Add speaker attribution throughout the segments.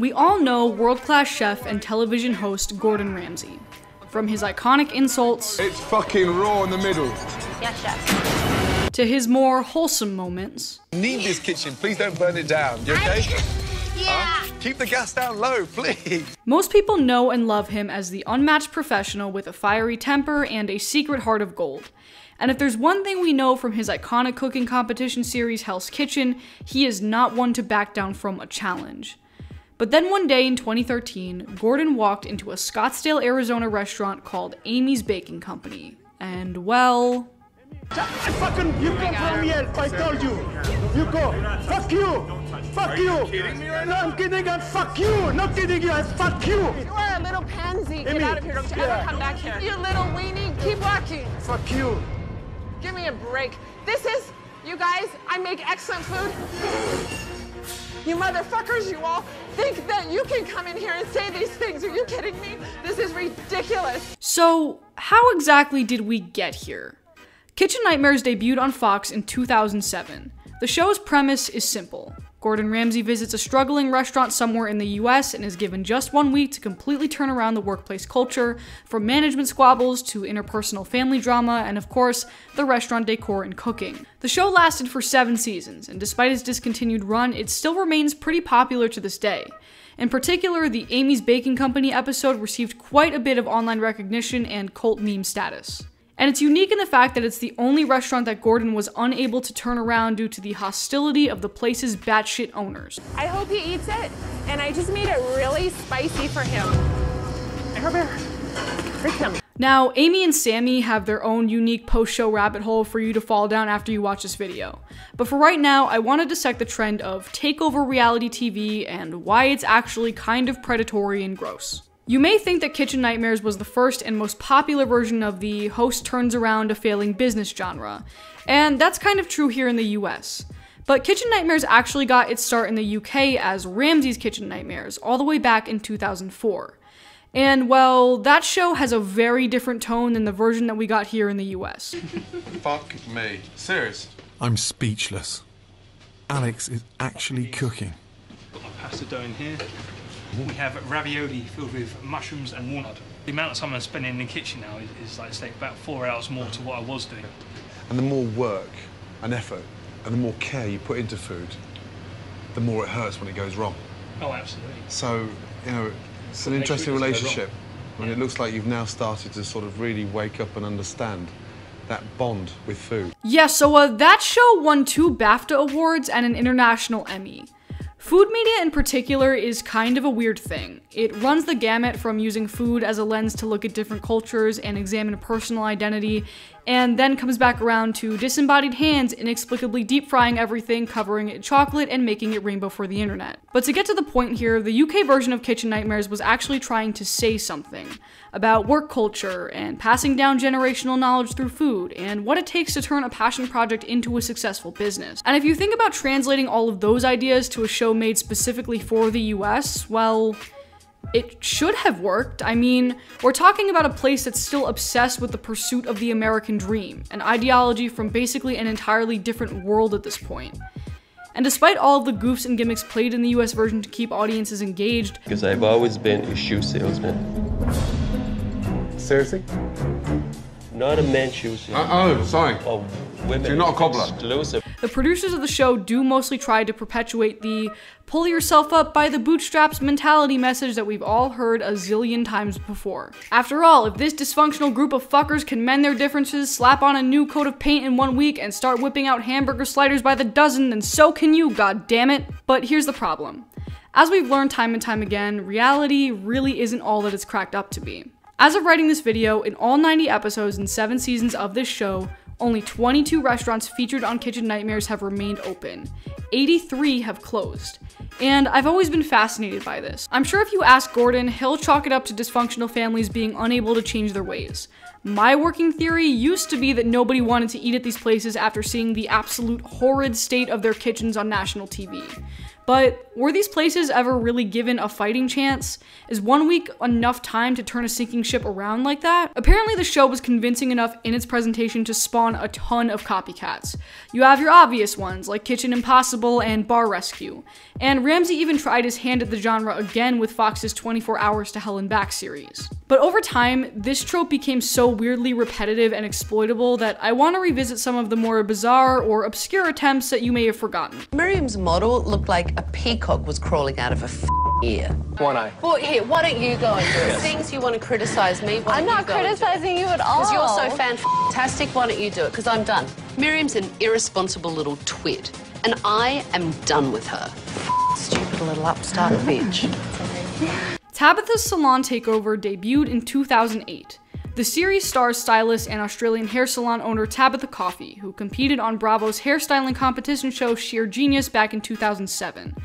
Speaker 1: We all know world-class chef and television host Gordon Ramsay. From his iconic insults,
Speaker 2: "It's fucking raw in the middle,"
Speaker 3: Yes, chef.
Speaker 1: to his more wholesome moments.
Speaker 2: "Need this kitchen, please don't burn it down. You okay?
Speaker 3: Yeah.
Speaker 2: Keep the gas down low, please."
Speaker 1: Most people know and love him as the unmatched professional with a fiery temper and a secret heart of gold. And if there's one thing we know from his iconic cooking competition series Hell's Kitchen, he is not one to back down from a challenge. But then one day in 2013, Gordon walked into a Scottsdale, Arizona restaurant called Amy's Baking Company. And well...
Speaker 4: You go from here, I told you. You go. Fuck you. Fuck you. No, I'm kidding, and fuck you. Not kidding you, and fuck you.
Speaker 5: You are a little pansy. Get out of here. Don't you ever come back here. You little weenie. Keep walking.
Speaker 4: Fuck you.
Speaker 5: Give me a break. This is, you guys, I make excellent food. You motherfuckers, you all think that you can come in here and say these things. Are you kidding me? This is ridiculous.
Speaker 1: So, how exactly did we get here? Kitchen Nightmares debuted on Fox in 2007. The show's premise is simple. Gordon Ramsay visits a struggling restaurant somewhere in the US and is given just 1 week to completely turn around the workplace culture, from management squabbles to interpersonal family drama, and of course, the restaurant decor and cooking. The show lasted for 7 seasons, and despite its discontinued run, it still remains pretty popular to this day. In particular, the Amy's Baking Company episode received quite a bit of online recognition and cult meme status. And it's unique in the fact that it's the only restaurant that Gordon was unable to turn around due to the hostility of the place's batshit owners.
Speaker 5: I hope he eats it, and I just made it really spicy for him. Come here. Freak him.
Speaker 1: Now, Amy and Sammy have their own unique post-show rabbit hole for you to fall down after you watch this video. But for right now, I want to dissect the trend of takeover reality TV and why it's actually kind of predatory and gross. You may think that Kitchen Nightmares was the first and most popular version of the host turns around a failing business genre, and that's kind of true here in the US. But Kitchen Nightmares actually got its start in the UK as Ramsay's Kitchen Nightmares, all the way back in 2004. And well, that show has a very different tone than the version that we got here in the US.
Speaker 2: Fuck me. Serious?
Speaker 6: I'm speechless. Alex is actually cooking.
Speaker 7: Got my pasta dough in here. We have ravioli filled with mushrooms and walnut. The amount of time I'm spending in the kitchen now is like, say, about 4 hours more to what I was doing.
Speaker 2: And the more work and effort and the more care you put into food, the more it hurts when it goes wrong.
Speaker 7: Oh, absolutely.
Speaker 2: So, you know, it's an interesting relationship when it looks like you've now started to sort of really wake up and understand that bond with food.
Speaker 1: Yeah, so that show won 2 BAFTA awards and an International Emmy. Food media in particular is kind of a weird thing. It runs the gamut from using food as a lens to look at different cultures and examine personal identity, and then comes back around to disembodied hands inexplicably deep frying everything, covering it in chocolate, and making it rainbow for the internet. But to get to the point here, the UK version of Kitchen Nightmares was actually trying to say something about work culture and passing down generational knowledge through food and what it takes to turn a passion project into a successful business. And if you think about translating all of those ideas to a show made specifically for the US, well, it should have worked. I mean, we're talking about a place that's still obsessed with the pursuit of the American dream, an ideology from basically an entirely different world at this point. And despite all of the goofs and gimmicks played in the US version to keep audiences engaged,
Speaker 8: because I've always been a shoe salesman.
Speaker 2: Seriously?
Speaker 8: Not a men's shoe salesman.
Speaker 2: Oh, sorry.
Speaker 8: Oh, women.
Speaker 2: So you're not a cobbler?
Speaker 8: Exclusive.
Speaker 1: the producers of the show do mostly try to perpetuate the pull yourself up by the bootstraps mentality message that we've all heard a zillion times before. After all, if this dysfunctional group of fuckers can mend their differences, slap on a new coat of paint in 1 week, and start whipping out hamburger sliders by the dozen, then so can you, goddammit. But here's the problem. As we've learned time and time again, reality really isn't all that it's cracked up to be. As of writing this video, in all 90 episodes and 7 seasons of this show, only 22 restaurants featured on Kitchen Nightmares have remained open. 83 have closed. And I've always been fascinated by this. I'm sure if you ask Gordon, he'll chalk it up to dysfunctional families being unable to change their ways. My working theory used to be that nobody wanted to eat at these places after seeing the absolute horrid state of their kitchens on national TV. But were these places ever really given a fighting chance? Is 1 week enough time to turn a sinking ship around like that? Apparently the show was convincing enough in its presentation to spawn a ton of copycats. You have your obvious ones, like Kitchen Impossible and Bar Rescue. And Ramsay even tried his hand at the genre again with Fox's 24 Hours to Hell and Back series. But over time, this trope became so weirdly repetitive and exploitable that I want to revisit some of the more bizarre or obscure attempts that you may have forgotten.
Speaker 9: Miriam's model looked like a peacock was crawling out of her ear.
Speaker 10: One eye.
Speaker 9: Well, here, why don't you go and do it? Things you want to criticize me,
Speaker 3: I'm not criticizing you at all.
Speaker 9: Because you're so fantastic, why don't you do it? Because I'm done. Miriam's an irresponsible little twit, and I am done with her. Stupid little upstart bitch.
Speaker 1: Tabitha's Salon Takeover debuted in 2008. The series stars stylist and Australian hair salon owner Tabitha Coffey, who competed on Bravo's hairstyling competition show Sheer Genius back in 2007.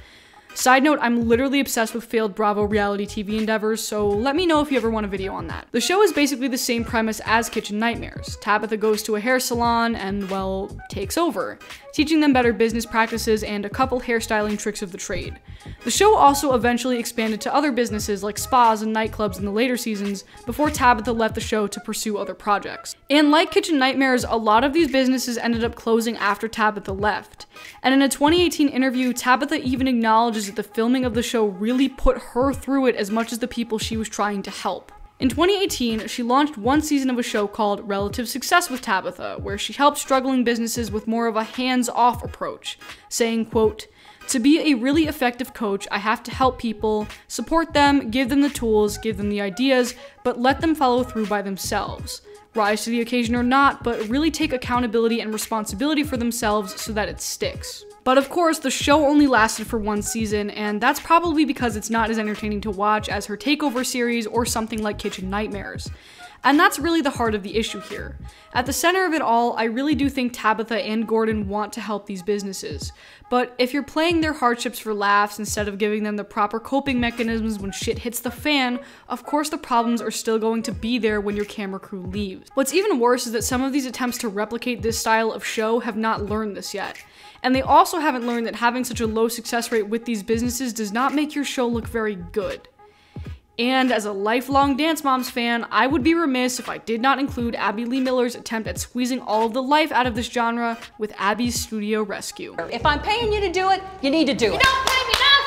Speaker 1: Side note, I'm literally obsessed with failed Bravo reality TV endeavors, so let me know if you ever want a video on that. The show is basically the same premise as Kitchen Nightmares. Tabitha goes to a hair salon and, well, takes over, teaching them better business practices and a couple hairstyling tricks of the trade. The show also eventually expanded to other businesses like spas and nightclubs in the later seasons before Tabitha left the show to pursue other projects. And like Kitchen Nightmares, a lot of these businesses ended up closing after Tabitha left. And in a 2018 interview, Tabitha even acknowledges that the filming of the show really put her through it as much as the people she was trying to help. In 2018, she launched one season of a show called Relative Success with Tabitha, where she helped struggling businesses with more of a hands-off approach, saying, quote, "To be a really effective coach, I have to help people, support them, give them the tools, give them the ideas, but let them follow through by themselves. Rise to the occasion or not, but really take accountability and responsibility for themselves so that it sticks." But of course, the show only lasted for one season, and that's probably because it's not as entertaining to watch as her Takeover series or something like Kitchen Nightmares. And that's really the heart of the issue here. At the center of it all, I really do think Tabitha and Gordon want to help these businesses. But if you're playing their hardships for laughs instead of giving them the proper coping mechanisms when shit hits the fan, of course the problems are still going to be there when your camera crew leaves. What's even worse is that some of these attempts to replicate this style of show have not learned this yet. And they also haven't learned that having such a low success rate with these businesses does not make your show look very good. And as a lifelong Dance Moms fan, I would be remiss if I did not include Abby Lee Miller's attempt at squeezing all of the life out of this genre with Abby's Studio Rescue.
Speaker 11: If I'm paying you to do it, you need to do it.
Speaker 3: You don't pay me enough!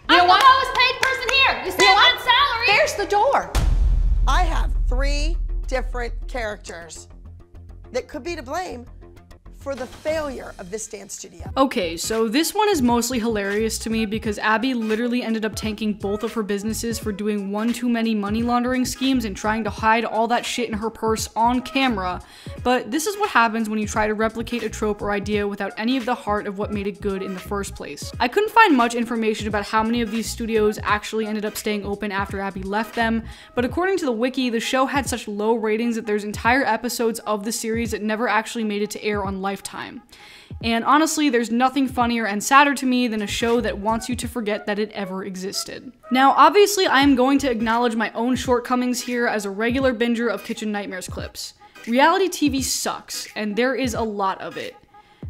Speaker 11: You know
Speaker 3: I'm
Speaker 11: what?
Speaker 3: the lowest paid person here! You said on salary!
Speaker 11: There's the door.
Speaker 12: I have 3 different characters that could be to blame for the failure of this dance studio.
Speaker 1: Okay, so this one is mostly hilarious to me because Abby literally ended up tanking both of her businesses for doing one too many money laundering schemes and trying to hide all that shit in her purse on camera. But this is what happens when you try to replicate a trope or idea without any of the heart of what made it good in the first place. I couldn't find much information about how many of these studios actually ended up staying open after Abby left them, but according to the wiki, the show had such low ratings that there's entire episodes of the series that never actually made it to air on Lifetime. And honestly, there's nothing funnier and sadder to me than a show that wants you to forget that it ever existed. Now, obviously, I am going to acknowledge my own shortcomings here as a regular binger of Kitchen Nightmares clips. Reality TV sucks, and there is a lot of it.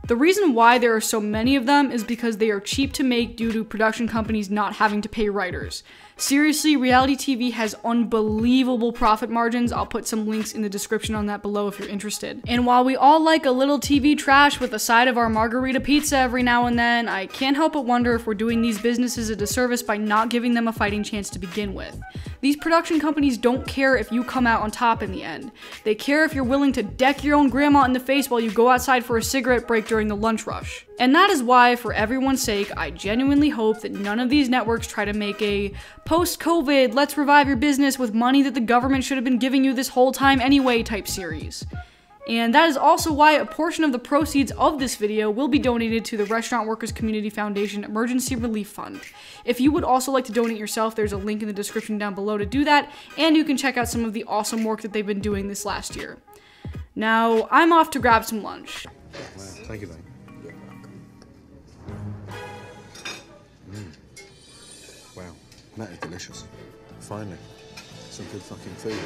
Speaker 1: The reason why there are so many of them is because they are cheap to make due to production companies not having to pay writers. Seriously, reality TV has unbelievable profit margins. I'll put some links in the description on that below if you're interested. And while we all like a little TV trash with a side of our margarita pizza every now and then, I can't help but wonder if we're doing these businesses a disservice by not giving them a fighting chance to begin with. These production companies don't care if you come out on top in the end. They care if you're willing to deck your own grandma in the face while you go outside for a cigarette break during the lunch rush. And that is why, for everyone's sake, I genuinely hope that none of these networks try to make a post-COVID, let's revive your business with money that the government should have been giving you this whole time anyway type series. And that is also why a portion of the proceeds of this video will be donated to the Restaurant Workers Community Foundation Emergency Relief Fund. If you would also like to donate yourself, there's a link in the description down below to do that, and you can check out some of the awesome work that they've been doing this last year. Now, I'm off to grab some lunch.
Speaker 2: Wow, thank you, mate. Wow, that is delicious. Finally, some good fucking food.